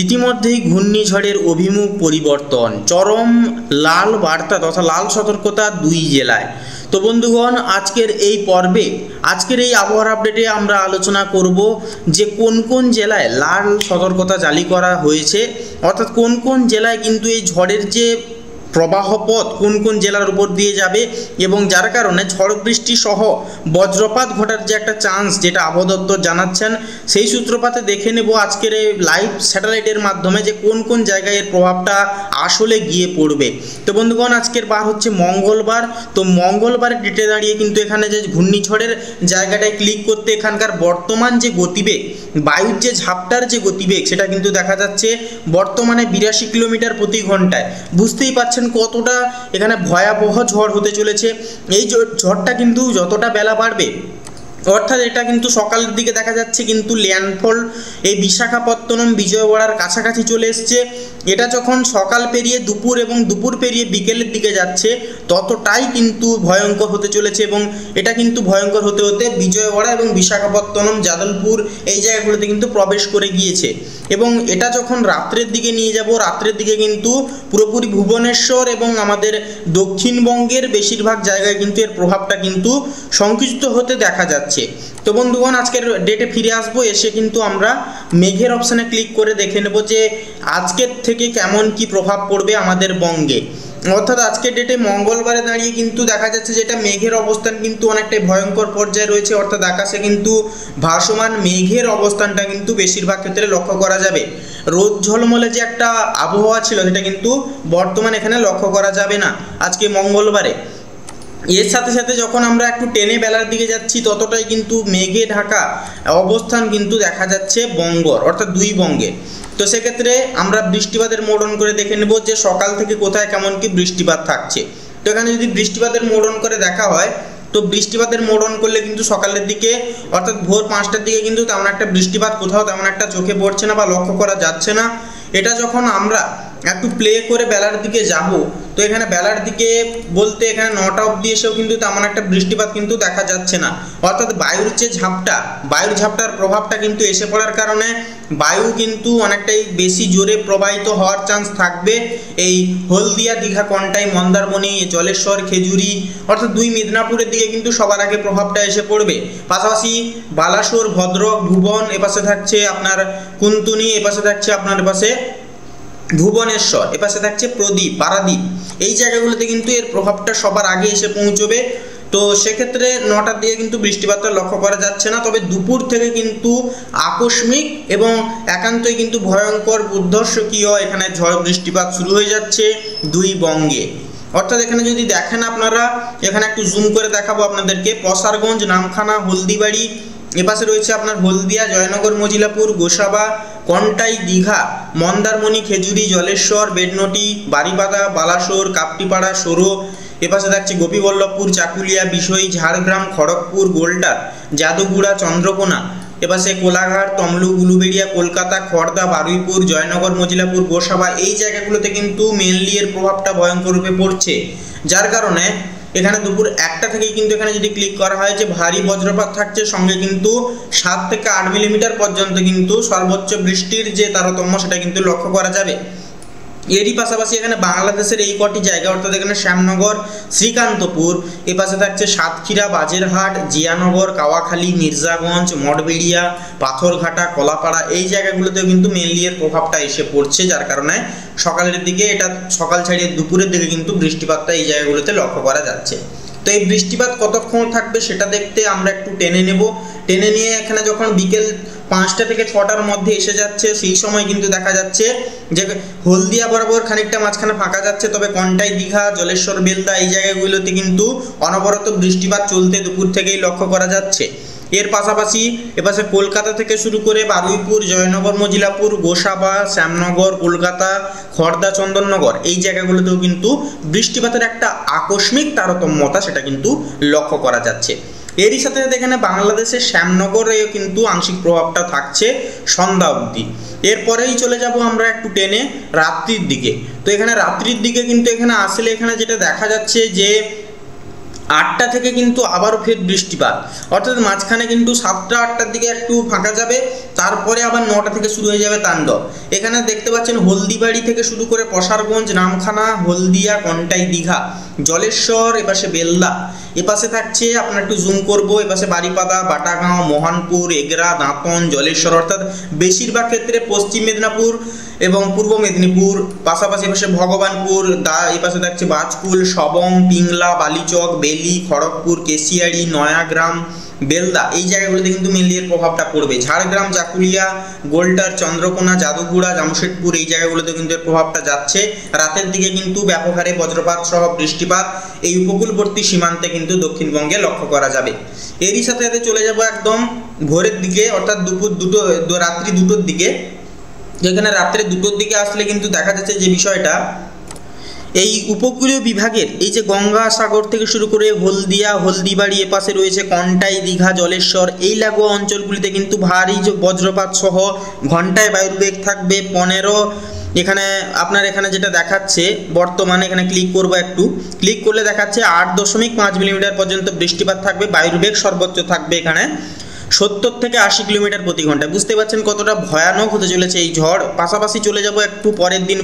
ইতিমধ্যেই ঘূর্ণিঝড়ের অভিমুখ পরিবর্তন, চরম লাল বার্তা তথা লাল সতর্কতা দুই জেলায়। তো বন্ধুগণ, আজকের এই পর্বে আজকের এই আবহাওয়ার আপডেটে আমরা আলোচনা করব যে কোন কোন জেলায় লাল সতর্কতা জারি করা হয়েছে, অর্থাৎ কোন কোন জেলায় কিন্তু এই ঝড়ের যে প্রবাহ পথ কোন কোন জেলার উপর দিয়ে যাবে এবং যার কারণে ঝড় বৃষ্টি সহ বজ্রপাত ঘটার যে একটা চান্স যেটা আবহাওয়া দপ্তর জানাচ্ছেন, সেই সূত্রপাতে দেখে নেব আজকের এই লাইভ স্যাটেলাইটের মাধ্যমে যে কোন কোন জায়গায় এর প্রভাবটা আসলে গিয়ে পড়বে। তো বন্ধুগণ, আজকের বার হচ্ছে মঙ্গলবার। তো মঙ্গলবারের ডেটে দাঁড়িয়ে কিন্তু এখানে যে ঘূর্ণিঝড়ের জায়গাটায় ক্লিক করতে এখানকার বর্তমান যে গতিবেগ, বায়ুর যে ঝাপটার যে গতিবেগ, সেটা কিন্তু দেখা যাচ্ছে বর্তমানে 82 কিলোমিটার প্রতি ঘন্টায়। বুঝতেই পারছেন কতটা এখানে ভয়াবহ ঝড় হতে চলেছে। এই ঝড়টা কিন্তু যতটা বেলা বাড়বে, অর্থাৎ এটা কিন্তু সকালের দিকে দেখা যাচ্ছে কিন্তু ল্যান্ডফল এই বিশাখাপত্তনম বিজয়ওয়াড়ার কাছাকাছি চলে এসছে। এটা যখন সকাল পেরিয়ে দুপুর এবং দুপুর পেরিয়ে বিকেলের দিকে যাচ্ছে, ততটাই কিন্তু ভয়ঙ্কর হতে চলেছে এবং এটা কিন্তু ভয়ঙ্কর হতে হতে বিজয়ওয়াড়া এবং বিশাখাপত্তনম জাদলপুর এই জায়গাগুলোতে কিন্তু প্রবেশ করে গিয়েছে। এবং এটা যখন রাত্রের দিকে নিয়ে যাব, রাত্রের দিকে কিন্তু পুরোপুরি ভুবনেশ্বর এবং আমাদের দক্ষিণবঙ্গের বেশিরভাগ জায়গায় কিন্তু এর প্রভাবটা কিন্তু সংকুচিত হতে দেখা যাচ্ছে। তো বন্ধুগণ, আজকের ডেটে ফিরে আসবো, এসে কিন্তু আমরা মেঘের অপশানে ক্লিক করে দেখে নেব যে আজকের থেকে কেমন কি প্রভাব পড়বে আমাদের বঙ্গে। অর্থাৎ আজকের ডেটে মঙ্গলবারে দাঁড়িয়ে কিন্তু দেখা যাচ্ছে যে এটা মেঘের অবস্থান কিন্তু অনেকটাই ভয়ঙ্কর পর্যায়ে রয়েছে। অর্থাৎ আকাশে কিন্তু ভাসমান মেঘের অবস্থানটা কিন্তু বেশিরভাগ ক্ষেত্রে লক্ষ্য করা যাবে। রোদ ঝলমলে যে একটা আবহাওয়া ছিল, সেটা কিন্তু বর্তমানে এখানে লক্ষ্য করা যাবে না আজকে মঙ্গলবারে। এর সাথে সাথে যখন আমরা একটু টেনে বেলার দিকে যাচ্ছি, ততটাই কিন্তু মেঘে ঢাকা অবস্থান কিন্তু দেখা যাচ্ছে বঙ্গর, অর্থাৎ দুই বঙ্গে। তো সেক্ষেত্রে আমরা বৃষ্টিপাতের মোড অন করে দেখে নেব যে সকাল থেকে কোথায় কেমন কি বৃষ্টিপাত থাকছে। তো এখানে যদি বৃষ্টিপাতের মোড অন করে দেখা হয়, তো বৃষ্টিপাতের মোড অন করলে কিন্তু সকালের দিকে অর্থাৎ ভোর 5টার দিকে কিন্তু তেমন একটা বৃষ্টিপাত কোথাও তেমন একটা চোখে পড়ছে না বা লক্ষ্য করা যাচ্ছে না। এটা যখন আমরা একটু প্লে করে বেলার দিকে যাব, তো এখানে বেলার দিকে বলতে এখানে 9টা অবধি এসেও কিন্তু তেমন একটা বৃষ্টিপাত কিন্তু দেখা যাচ্ছে না। অর্থাৎ বায়ুর যে ঝাপটা, বায়ুর ঝাপটার প্রভাবটা কিন্তু এসে পড়ার কারণে বায়ু কিন্তু অনেকটাই বেশি জোরে প্রবাহিত হওয়ার চান্স থাকবে এই হলদিয়া, দীঘা, কন্টাই, মন্দারমণি, জলেশ্বর, খেজুরি, অর্থাৎ দুই মিদনাপুরের দিকে কিন্তু সবার আগে প্রভাবটা এসে পড়বে। পাশাপাশি বালাসোর, ভদ্রক, ভুবন, এপাশে থাকছে আপনার কুন্তনি, এপাশে থাকছে আপনার এপাশে ভুবনেশ্বর, এপাশে থাকছে প্রদীপ, পারাদ্বীপ, এই জায়গাগুলোতে কিন্তু এর প্রভাবটা সবার আগে এসে পৌঁছবে। তো সেক্ষেত্রে 9টার দিকে কিন্তু বৃষ্টিপাতটা লক্ষ্য করা যাচ্ছে না, তবে দুপুর থেকে কিন্তু আকস্মিক এবং একান্তই কিন্তু ভয়ঙ্কর বুদ্ধস্বকীয় এখানে ঝড় বৃষ্টিপাত শুরু হয়ে যাচ্ছে দুই বঙ্গে। অর্থাৎ এখানে যদি দেখেন আপনারা, এখানে একটু জুম করে দেখাবো আপনাদেরকে, প্রসারগঞ্জ, নামখানা, হলদিবাড়ি, এপাশে রয়েছে আপনার হলদিয়া, জয়নগর, মজিলাপুর, গোসাবা, কন্টাই, দীঘা, মন্দারমণি, খেজুরি, জলেশ্বর, বেডনটি, বারিপাদা, বালাসোর, কাপটিপাড়া, সোরো, এপাশে থাকছে গোপীবল্লভপুর, চাকুলিয়া, বিষয়ী, ঝাড়গ্রাম, খড়গপুর, গোলটার, যাদবগুড়া, চন্দ্রকোনা, এপাশে কোলাঘাট, তমলুক, উলুবেড়িয়া, কলকাতা, খড়দা, বারুইপুর, জয়নগর, মজিলাপুর, গোসাবা, এই জায়গাগুলোতে কিন্তু মেনলি এর প্রভাবটা ভয়ঙ্কর রূপে পড়ছে। যার কারণে এখানে দুপুর 1টা থেকে কিন্তু এখানে যদি ক্লিক করা হয় যে ভারী বজ্রপাত থাকছে, সঙ্গে কিন্তু 7 থেকে 8 মিলিমিটার পর্যন্ত কিন্তু সর্বোচ্চ বৃষ্টির যে তারতম্য, সেটা কিন্তু লক্ষ্য করা যাবে। এরই পাশাপাশি এখানে বাংলাদেশের এই কটি জায়গা, অর্থাৎ এখানে শ্যামনগর, শ্রীকান্তপুর, এপাশে থাকছে সাতক্ষীরা, বাজেরহাট, জিয়ানগর, কাওয়াখালী, মির্জাগঞ্জ, মঠবেড়িয়া, পাথরঘাটা, কলাপাড়া, এই জায়গাগুলোতেও কিন্তু মেনলি এর প্রভাবটা এসে পড়ছে। যার কারণে সকালের দিকে এটা সকাল ছাড়িয়ে দুপুরের দিকে কিন্তু বৃষ্টিপাতটা এই জায়গাগুলোতে লক্ষ্য করা যাচ্ছে। তো এই বৃষ্টিপাত কতক্ষণ থাকবে সেটা দেখতে আমরা একটু টেনে নেব। টেনে নিয়ে এখানে যখন বিকেল 5টা থেকে 6টার মধ্যে এসে যাচ্ছে, সেই সময় কিন্তু দেখা যাচ্ছে যে হলদিয়া বরাবর খানিকটা মাঝখানে ফাঁকা যাচ্ছে, তবে কন্টাই, দীঘা, জলেশ্বর, বেলদা, এই জায়গাগুলোতে কিন্তু অনবরত বৃষ্টিপাত চলতে দুপুর থেকেই লক্ষ্য করা যাচ্ছে। এর পাশাপাশি এপাশে কলকাতা থেকে শুরু করে বারুইপুর, জয়নগর, মজিলাপুর, গোসাবা, শ্যামনগর, কলকাতা, খড়দা, চন্দননগর, এই জায়গাগুলোতেও কিন্তু বৃষ্টিপাতের একটা আকস্মিক তারতম্যতা সেটা কিন্তু লক্ষ্য করা যাচ্ছে। এরই সাথে সাথে এখানে বাংলাদেশের শ্যামনগরেও কিন্তু আংশিক প্রভাবটা থাকছে সন্ধ্যা অবধি। এরপরেই চলে যাব আমরা একটু টেনে রাত্রির দিকে। তো এখানে রাত্রির দিকে কিন্তু এখানে আসলে এখানে যেটা দেখা যাচ্ছে যে 8টা থেকে কিন্তু আবারও ফের বৃষ্টিপাত, অর্থাৎ মাঝখানে কিন্তু 7টা 8টার দিকে একটু ফাঁকা যাবে, তারপরে আবার 9টা থেকে শুরু হয়ে যাবে তাণ্ডব। এখানে দেখতে পাচ্ছেন হলদিবাড়ি থেকে শুরু করে পসারগঞ্জ, নামখানা, হলদিয়া, কন্টাই, দীঘা, জলেশ্বর, এপাশে বেলদা, এপাশে থাকছে আপনার একটু জুম করব, এপাশে বারিপাদা, বাটাগাঁও, মোহনপুর, এগরা, দাঁতন, জলেশ্বর, অর্থাৎ বেশিরভাগ ক্ষেত্রে পশ্চিম মেদিনীপুর এবং পূর্ব মেদিনীপুর, পাশাপাশি এপাশে ভগবানপুর, এপাশে থাকছে বাজকুল, সবং, পিংলা, বালিচক, বেলি, খড়গপুর, কেশিয়াড়ি, নয়াগ্রাম, বেলদা, এই জায়গাগুলোতে কিন্তু মেনলি এর প্রভাবটা পড়বে। ঝাড়গ্রাম, জাকুলিয়া, গোলটার, চন্দ্রকোনা, জাদুগুড়া, জামশেদপুর, এই জায়গাগুলোতে কিন্তু এর প্রভাবটা যাচ্ছে। রাতের দিকে কিন্তু ব্যাপক হারে বজ্রপাত সহ বৃষ্টিপাত এই উপকূলবর্তী সীমান্তে কিন্তু দক্ষিণবঙ্গে লক্ষ্য করা যাবে। এরই সাথে সাথে চলে যাব একদম ভোরের দিকে, অর্থাৎ রাত্রি 2টোর দিকে। যেখানে রাত্রে 2টোর দিকে আসলে কিন্তু দেখা যাচ্ছে যে বিষয়টা, এই উপকূলীয় বিভাগের এই যে গঙ্গাসাগর থেকে শুরু করে হলদিয়া, হলদিবাড়ি, এপাশে রয়েছে কন্টাই, দীঘা, জলেশ্বর, এই লাগোয়া অঞ্চলগুলিতে কিন্তু ভারী যে বজ্রপাত সহ ঘন্টায় বায়ুবেগ থাকবে 15। এখানে আপনার এখানে যেটা দেখাচ্ছে বর্তমানে, এখানে ক্লিক করব, একটু ক্লিক করলে দেখাচ্ছে 8.5 মিলিমিটার পর্যন্ত বৃষ্টিপাত থাকবে। বায়ুবেগ সর্বোচ্চ থাকবে এখানে 70 থেকে 80 কিলোমিটার প্রতি ঘন্টা। বুঝতে পারছেন কতটা ভয়ানক হতে চলেছে এই ঝড়। পাশাপাশি চলে যাব একটু পরের দিন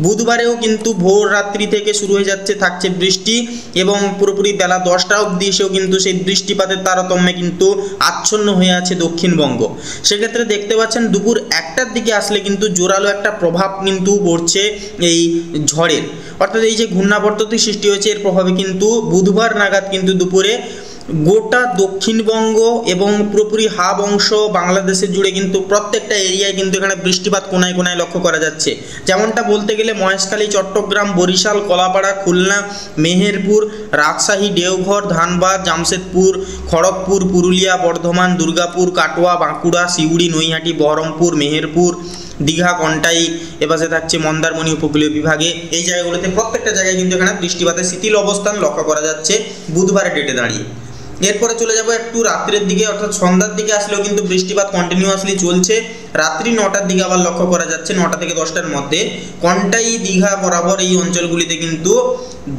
বুধবারেও কিন্তু ভোর রাত্রি থেকে শুরু হয়ে থাকছে বৃষ্টি, এবং পুরোপুরি বেলা 10টা অবধি এসেও কিন্তু সেই বৃষ্টিপাতের তারতম্যে কিন্তু আচ্ছন্ন হয়ে আছে দক্ষিণবঙ্গ। সেক্ষেত্রে দেখতে পাচ্ছেন দুপুর 1টার দিকে আসলে কিন্তু জোরালো একটা প্রভাব কিন্তু পড়ছে এই ঝড়ের, অর্থাৎ এই যে ঘূর্ণাবর্তটি সৃষ্টি হয়েছে এর প্রভাবে কিন্তু বুধবার নাগাদ কিন্তু দুপুরে গোটা দক্ষিণবঙ্গ এবং পুরোপুরি হাব অংশ বাংলাদেশের জুড়ে কিন্তু প্রত্যেকটা এরিয়ায় কিন্তু এখানে বৃষ্টিপাত কোনায় কোনায় লক্ষ্য করা যাচ্ছে। যেমনটা বলতে গেলে মহেশখালী, চট্টগ্রাম, বরিশাল, কলাপাড়া, খুলনা, মেহেরপুর, রাজশাহী, দেওঘর, ধানবাদ, জামশেদপুর, খড়গপুর, পুরুলিয়া, বর্ধমান, দুর্গাপুর, কাটোয়া, বাঁকুড়া, সিউড়ি, নৈহাটি, বহরমপুর, মেহেরপুর, দীঘা, কন্টাই, এপাশে থাকছে মন্দারমণি উপকূলীয় বিভাগে, এই জায়গাগুলোতে প্রত্যেকটা জায়গায় কিন্তু এখানে বৃষ্টিপাতের শিথিল অবস্থান লক্ষ্য করা যাচ্ছে বুধবারের ডেটে দাঁড়িয়ে। এরপরে চলে যাব একটু রাত্রের দিকে, অর্থাৎ সন্ধ্যার দিকে আসলেও কিন্তু বৃষ্টিপাত কন্টিনিউয়াসলি চলছে। রাত্রি 9টার দিকে আবার লক্ষ্য করা যাচ্ছে, 9টা থেকে 10টার মধ্যে কন্টাই, দীঘা বরাবর এই অঞ্চলগুলিতে কিন্তু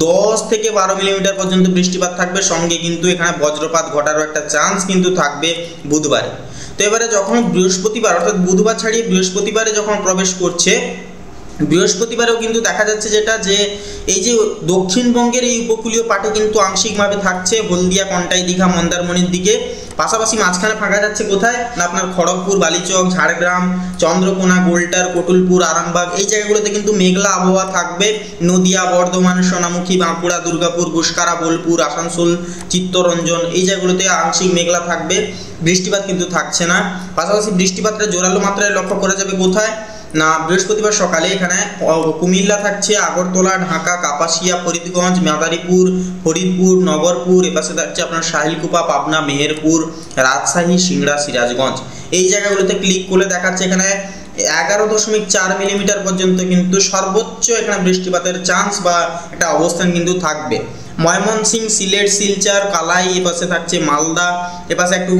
10 থেকে 12 মিলিমিটার পর্যন্ত বৃষ্টিপাত থাকবে। সঙ্গে কিন্তু এখানে বজ্রপাত ঘটারও একটা চান্স কিন্তু থাকবে বুধবারে। তো এবারে যখন বৃহস্পতিবার, অর্থাৎ বুধবার ছাড়িয়ে বৃহস্পতিবারে যখন প্রবেশ করছে, বৃহস্পতিবারেও কিন্তু দেখা যাচ্ছে যেটা, যে এই যে দক্ষিণবঙ্গের এই উপকূলীয় পাটে কিন্তু আংশিকভাবে থাকছে হলদিয়া, কন্টাই, দীঘা, মন্দারমণির দিকে। পাশাপাশি মাঝখানে ফাঁকা যাচ্ছে কোথায় না আপনার খড়গপুর, বালিচক, ঝাড়গ্রাম, চন্দ্রকোনা, গোলটার, কোটুলপুর, আরামবাগ, এই জায়গাগুলোতে কিন্তু মেঘলা আবহাওয়া থাকবে। নদিয়া, বর্ধমান, সোনামুখী, বাঁকুড়া, দুর্গাপুর, গুসকারা, বোলপুর, আসানসোল, চিত্তরঞ্জন, এই জায়গাগুলোতে আংশিক মেঘলা থাকবে, বৃষ্টিপাত কিন্তু থাকছে না। পাশাপাশি বৃষ্টিপাতটা জোরালো মাত্রায় লক্ষ্য করা যাবে কোথায় না বৃহস্পতিবার সকালে এখানে কুমিল্লা থাকছে, আগরতলা, ঢাকা, কাপাসিয়া, ফরিদগঞ্জ, মাদারীপুর, ফরিদপুর, নগরপুর, এপাশে থাকছে আপনার শাহিলকুপা, পাবনা, মেহেরপুর, রাজশাহী, সিংড়া, সিরাজগঞ্জ, এই জায়গাগুলোতে ক্লিক করলে দেখাচ্ছে এখানে 11.4 মিলিমিটার পর্যন্ত কিন্তু সর্বোচ্চ এখানে বৃষ্টিপাতের চান্স বা একটা অবস্থান কিন্তু থাকবে। ময়মনসিংহ, সিলেট, শিলচর, কালাই, এপাশে থাকছে মালদা, এপাশে একটু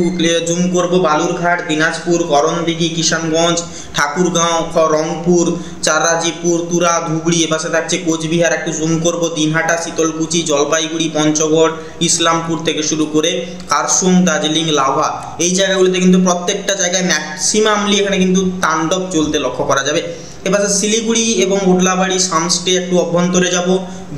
জুম করব, বালুরঘাট, দিনাজপুর, করণদিঘি, কিষানগঞ্জ, ঠাকুরগাঁও, রংপুর, চারাজিপুর, তুরা, ধুবড়ি, এপাশে থাকছে কোচবিহার, একটু জুম করব, দিনহাটা, শীতলকুচি, জলপাইগুড়ি, পঞ্চগড়, ইসলামপুর থেকে শুরু করে কারসুম, দার্জিলিং, লাভা, এই জায়গাগুলিতে কিন্তু প্রত্যেকটা জায়গায় ম্যাক্সিমামলি এখানে কিন্তু তাণ্ডব চলতে লক্ষ্য করা যাবে। এপাশে শিলিগুড়ি এবং উডলাবাড়ি, সামস্টে একটু অভ্যন্তরে যাব,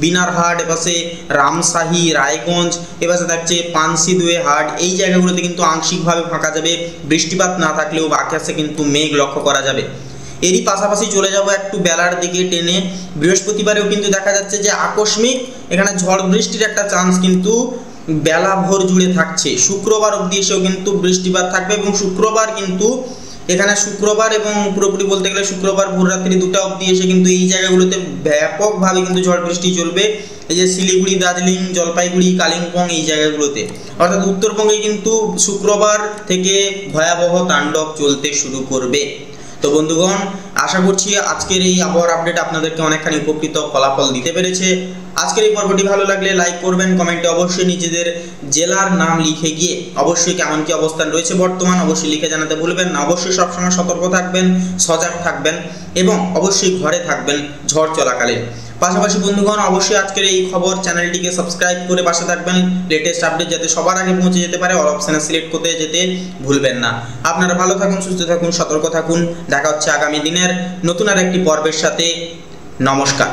বিনারহাট, এপাশে রামশাহী, রায়গঞ্জ, এপাশে থাকছে পানসিদুয়ে হাট, এই জায়গাগুলোতে কিন্তু আংশিকভাবে ফাঁকা যাবে, বৃষ্টিপাত না থাকলেও আকাশে কিন্তু মেঘ লক্ষ্য করা যাবে। এরই পাশাপাশি চলে যাব একটু বেলার দিকে টেনে, বৃহস্পতিবারেও কিন্তু দেখা যাচ্ছে যে আকস্মিক এখানে ঝড় বৃষ্টির একটা চান্স কিন্তু বেলা ভোর জুড়ে থাকছে। শুক্রবার অবধি এসেও কিন্তু বৃষ্টিপাত থাকবে, এবং শুক্রবার কিন্তু এখানে শুক্রবার এবং পুরোপুরি বলতে গেলে শুক্রবার ভোর রাত্রি 2টা অবধি এসে কিন্তু এই জায়গাগুলোতে ব্যাপকভাবে কিন্তু ঝড় বৃষ্টি চলবে। এই যে শিলিগুড়ি, দার্জিলিং, জলপাইগুড়ি, কালিম্পং, এই জায়গাগুলোতে, অর্থাৎ উত্তরবঙ্গে কিন্তু শুক্রবার থেকে ভয়াবহ তাণ্ডব চলতে শুরু করবে। তো বন্ধুগণ, আশা করছি আজকের এই আবহাওয়ার আপডেট আপনাদেরকে অনেকখানি উপকৃত ফলাফল দিতে পেরেছে। আজকের এই পর্বটি ভালো লাগলে লাইক করবেন, কমেন্টে অবশ্যই নিজেদের জেলার নাম লিখে গিয়ে অবশ্যই কেমন কি অবস্থান রয়েছে বর্তমান অবশ্যই লিখে জানাতে ভুলবেন না। অবশ্যই সবসময় সতর্ক থাকবেন, সজাগ থাকবেন এবং অবশ্যই ঘরে থাকবেন ঝড় চলাকালীন। পাশাপাশি বন্ধুগণ অবশ্যই আজকের এই খবর চ্যানেলটিকে সাবস্ক্রাইব করে পাশে থাকবেন, লেটেস্ট আপডেট যাতে সবার আগে পৌঁছে যেতে পারে অল অপশানে সিলেক্ট করতে যেতে ভুলবেন না। আপনারা ভালো থাকুন, সুস্থ থাকুন, সতর্ক থাকুন। দেখা হচ্ছে আগামী দিনের নতুন আর একটি পর্বের সাথে। নমস্কার।